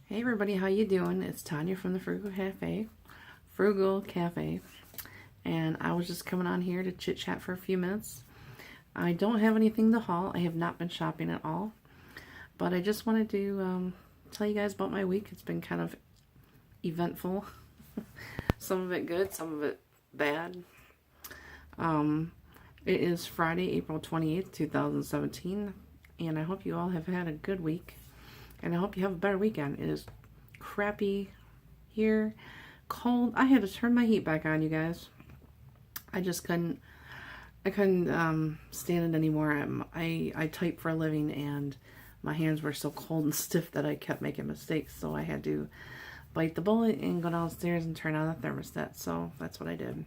Hey everybody, how you doing? It's Tanya from the Frugal Cafe, and I was just coming on here to chit chat for a few minutes. I don't have anything to haul. I have not been shopping at all, but I just wanted to tell you guys about my week. It's been kind of eventful. Some of it good, some of it bad. It is Friday, April 28th, 2017, and I hope you all have had a good week. And I hope you have a better weekend. It is crappy here, cold. I had to turn my heat back on, you guys. I just couldn't. I couldn't stand it anymore. I type for a living, and my hands were so cold and stiff that I kept making mistakes. So I had to bite the bullet and go downstairs and turn on the thermostat. So that's what I did.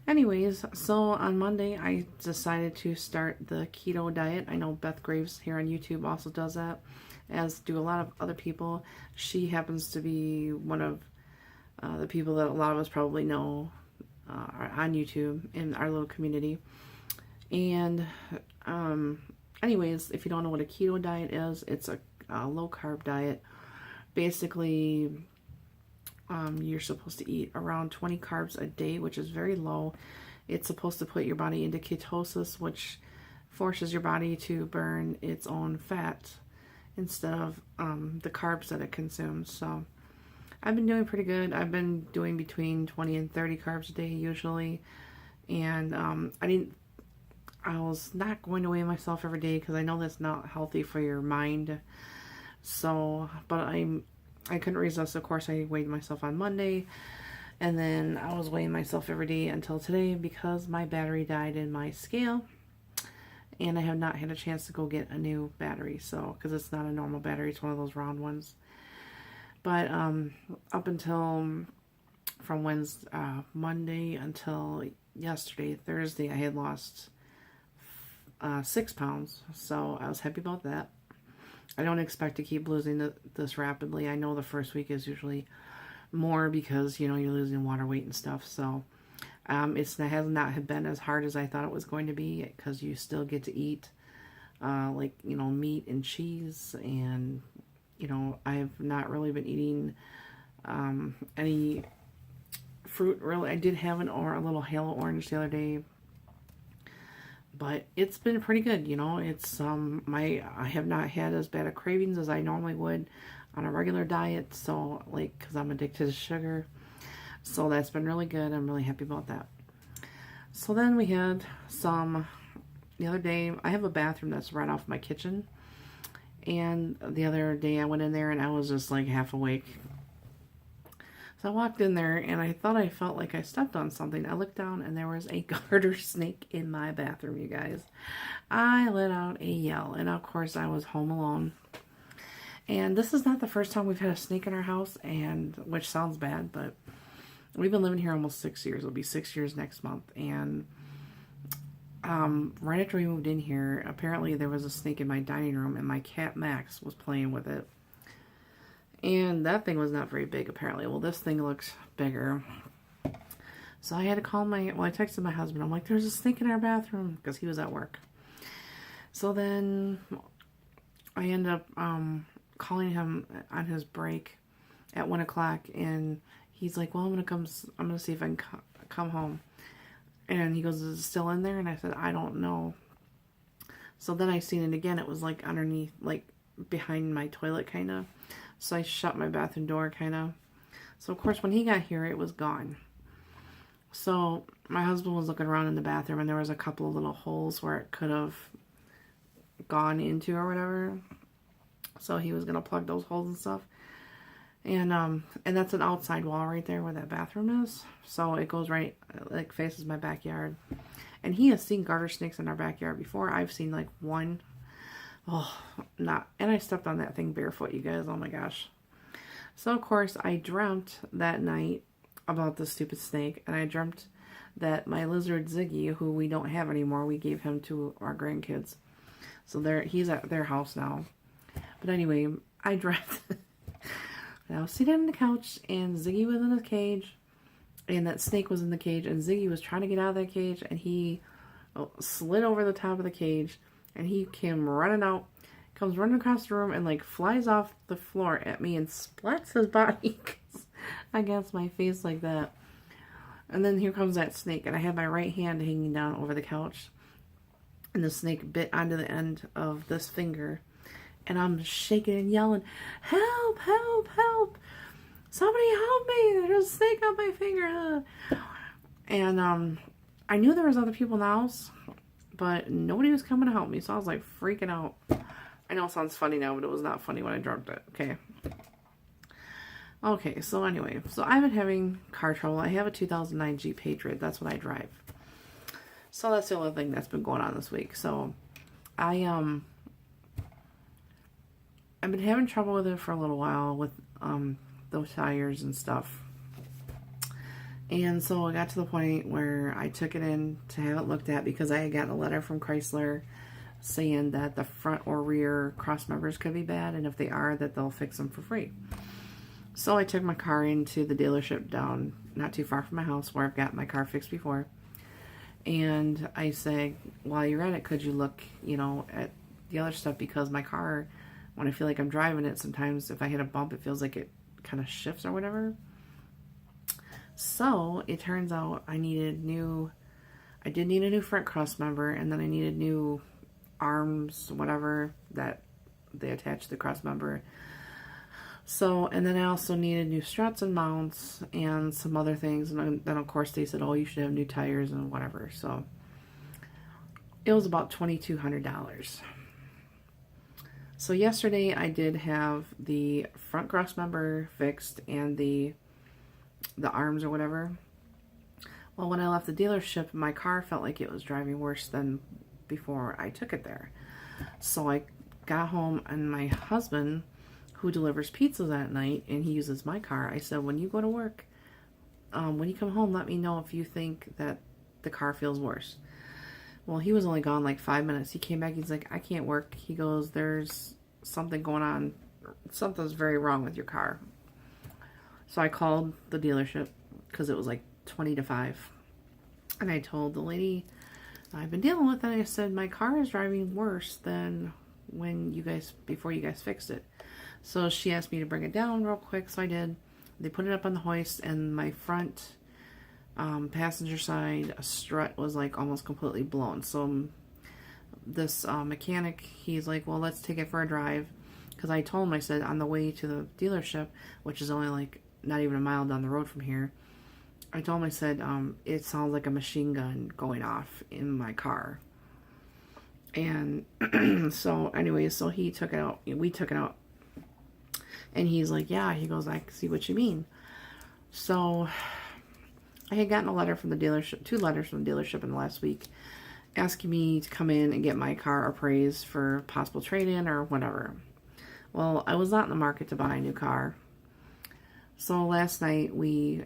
Anyways, so on Monday I decided to start the keto diet. I know Beth Graves here on YouTube also does that, as do a lot of other people. She happens to be one of the people that a lot of us probably know on YouTube in our little community. And anyways, if you don't know what a keto diet is, it's a low carb diet. Basically, you're supposed to eat around 20 carbs a day, which is very low. It's supposed to put your body into ketosis, which forces your body to burn its own fat instead of the carbs that it consumes. So I've been doing pretty good. I've been doing between 20 and 30 carbs a day usually. And I was not going to weigh myself every day because I know that's not healthy for your mind. So, but I couldn't resist. Of course, I weighed myself on Monday, and then I was weighing myself every day until today because my battery died in my scale, and I have not had a chance to go get a new battery. So, because it's not a normal battery, it's one of those round ones. But up until from Monday until yesterday, Thursday, I had lost 6 pounds. So I was happy about that. I don't expect to keep losing this rapidly. I know the first week is usually more because, you know, you're losing water weight and stuff. So it has not been as hard as I thought it was going to be because you still get to eat like, you know, meat and cheese. And, you know, I've not really been eating any fruit, really. I did have a little halo orange the other day. But it's been pretty good, you know. It's I have not had as bad of cravings as I normally would on a regular diet. So like, because I'm addicted to sugar, so that's been really good. I'm really happy about that. So then we had the other day. I have a bathroom that's right off my kitchen, and the other day I went in there and I was just like half awake. So I walked in there and I thought I felt like I stepped on something. I looked down and there was a garter snake in my bathroom, you guys. I let out a yell, and of course I was home alone. And this is not the first time we've had a snake in our house, and which sounds bad, but we've been living here almost 6 years. It'll be 6 years next month. And right after we moved in here, apparently there was a snake in my dining room, and my cat Max was playing with it. And that thing was not very big, apparently. Well, this thing looks bigger. So I had to call I texted my husband. I'm like, there's a snake in our bathroom, because he was at work. So then I ended up calling him on his break at 1 o'clock, and he's like, well, I'm going to see if I can come home. And he goes, is it still in there? And I said, I don't know. So then I seen it again. It was like underneath, like behind my toilet, kind of. So I shut my bathroom door, kind of. So, of course, when he got here, it was gone. So my husband was looking around in the bathroom, and there was a couple of little holes where it could have gone into or whatever. So he was going to plug those holes and stuff. And that's an outside wall right there where that bathroom is. So it goes right, like, faces my backyard. And he has seen garter snakes in our backyard before. I've seen, like, one. Oh, not. And I stepped on that thing barefoot, you guys. Oh my gosh. So, of course, I dreamt that night about the stupid snake. And I dreamt that my lizard Ziggy, who we don't have anymore, we gave him to our grandkids. So he's at their house now. But anyway, I dreamt. I was sitting on the couch, and Ziggy was in a cage. And that snake was in the cage. And Ziggy was trying to get out of that cage. And he slid over the top of the cage. And he came running out, comes running across the room and like flies off the floor at me and splats his body against my face like that. And then here comes that snake, and I had my right hand hanging down over the couch, and the snake bit onto the end of this finger, and I'm shaking and yelling, "Help, help, help! Somebody help me! There's a snake on my finger!" And I knew there was other people in the house, but nobody was coming to help me, so I was like freaking out. I know it sounds funny now, but it was not funny when I dreamt it. Okay, so anyway, so I've been having car trouble. I have a 2009 Jeep Patriot. That's what I drive. So that's the only thing that's been going on this week. So I've been having trouble with it for a little while with those tires and stuff. And so I got to the point where I took it in to have it looked at because I had gotten a letter from Chrysler saying that the front or rear cross members could be bad, and if they are, that they'll fix them for free. So I took my car into the dealership down not too far from my house where I've got my car fixed before. And I say, while you're at it, could you look, at the other stuff? Because my car, when I feel like I'm driving it, sometimes if I hit a bump, it feels like it kind of shifts or whatever. So it turns out I did need a new front cross member, and then I needed new arms, whatever, that they attach to the cross member. So, and then I also needed new struts and mounts and some other things. And then of course they said, oh, you should have new tires and whatever. So it was about $2,200. So yesterday I did have the front cross member fixed and the arms or whatever. Well, when I left the dealership, my car felt like it was driving worse than before I took it there. So I got home, and my husband, who delivers pizzas that night, and he uses my car, I said, when you go to work, when you come home, let me know if you think that the car feels worse. Well, he was only gone like 5 minutes. He came back, he's like, I can't work. He goes, there's something going on. Something's very wrong with your car. So I called the dealership because it was like 20 to 5. And I told the lady I've been dealing with it, I said, my car is driving worse than before you guys fixed it. So she asked me to bring it down real quick, so I did. They put it up on the hoist, and my front passenger side strut was like almost completely blown. So this mechanic, he's like, well, let's take it for a drive. Because I told him, I said, on the way to the dealership, which is only like not even a mile down the road from here, I told him, I said, it sounds like a machine gun going off in my car. And so anyway, so he took it out, we took it out. And he's like, yeah, he goes, I see what you mean. So I had gotten a letter from the dealership, 2 letters from the dealership in the last week, asking me to come in and get my car appraised for possible trade-in or whatever. Well, I was not in the market to buy a new car. So last night we,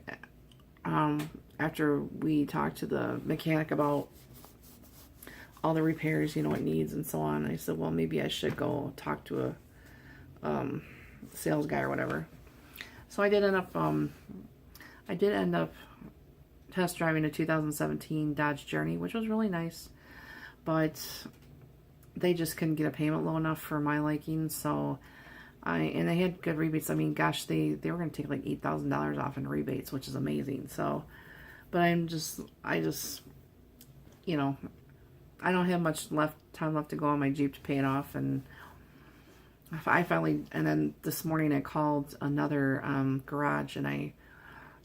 after we talked to the mechanic about all the repairs, it needs and so on, I said, well, maybe I should go talk to a sales guy or whatever. So I did end up test driving a 2017 Dodge Journey, which was really nice, but they just couldn't get a payment low enough for my liking. So and they had good rebates. I mean, gosh, they were going to take like $8,000 off in rebates, which is amazing. So, but I don't have much time left to go on my Jeep to pay it off, and and then this morning I called another garage, and I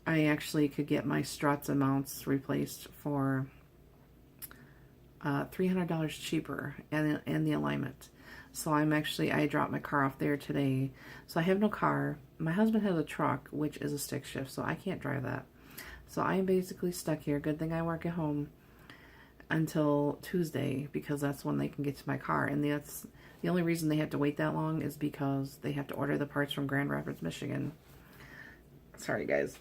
actually could get my struts and mounts replaced for $300 cheaper, and the alignment. So I dropped my car off there today. So I have no car. My husband has a truck, which is a stick shift, so I can't drive that. So I'm basically stuck here. Good thing I work at home until Tuesday, because that's when they can get to my car. And that's the only reason they have to wait that long is because they have to order the parts from Grand Rapids, Michigan. Sorry, guys.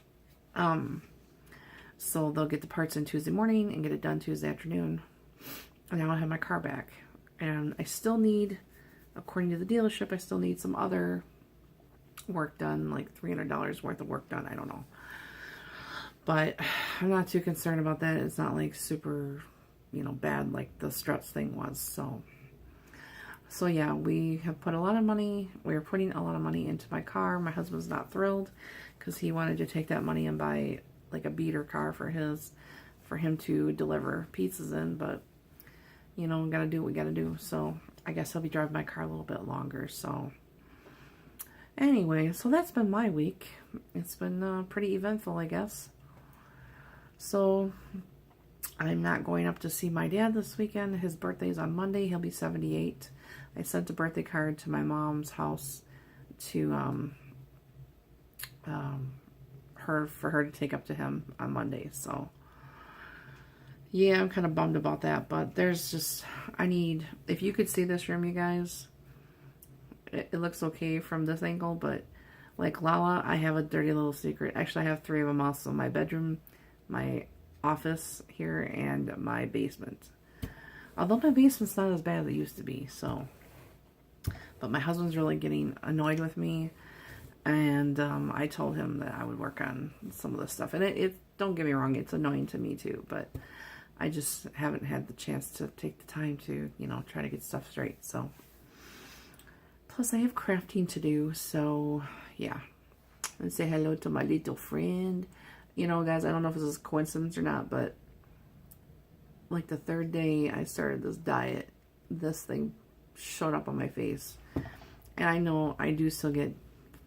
So they'll get the parts in Tuesday morning and get it done Tuesday afternoon. And I'll have my car back. And I still need, according to the dealership, I still need some other work done, like $300 worth of work done. I don't know. But I'm not too concerned about that. It's not like super, bad like the struts thing was. So yeah, we have put a lot of money, we're putting a lot of money into my car. My husband's not thrilled because he wanted to take that money and buy like a beater car for him to deliver pizzas in, but you know, we gotta do what we gotta do. So I guess I'll be driving my car a little bit longer. So anyway, so that's been my week. It's been pretty eventful, I guess. So I'm not going up to see my dad this weekend. His birthday's on Monday. He'll be 78. I sent a birthday card to my mom's house to for her to take up to him on Monday. So yeah, I'm kind of bummed about that, but there's just, if you could see this room, you guys, it looks okay from this angle, but like Lala, I have a dirty little secret. Actually, I have 3 of them also: my bedroom, my office here, and my basement. Although my basement's not as bad as it used to be, so. But my husband's really getting annoyed with me, and I told him that I would work on some of this stuff. And it don't get me wrong, it's annoying to me too, but I just haven't had the chance to take the time to, you know, try to get stuff straight. So, plus I have crafting to do, so yeah. And say hello to my little friend. You know, guys, I don't know if this is a coincidence or not, but like the 3rd day I started this diet, this thing showed up on my face. And I know I do still get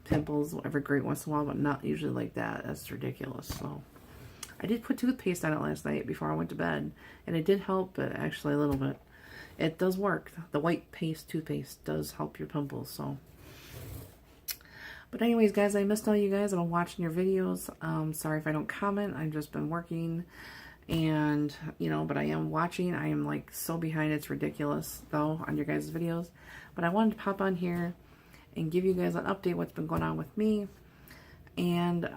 pimples every great once in a while, but not usually like that. That's ridiculous. So I did put toothpaste on it last night before I went to bed, and it did help, but actually a little bit. It does work. The white paste toothpaste does help your pimples. So, but anyways, guys, I missed all you guys. I've been watching your videos. Sorry if I don't comment. I've just been working, and you know, but I am watching. I am like so behind. It's ridiculous though on your guys' videos. But I wanted to pop on here and give you guys an update what's been going on with me, and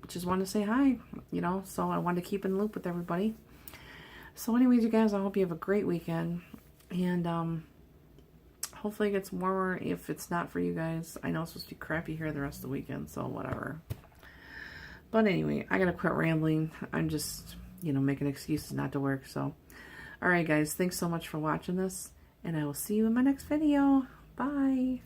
just wanted to say hi, you know. So I wanted to keep in the loop with everybody. So anyways, you guys, I hope you have a great weekend, and hopefully it gets warmer. If it's not for you guys, I know it's supposed to be crappy here the rest of the weekend, so whatever. But anyway, I gotta quit rambling. I'm just, you know, making excuses not to work. So alright guys, thanks so much for watching this, and I will see you in my next video. Bye.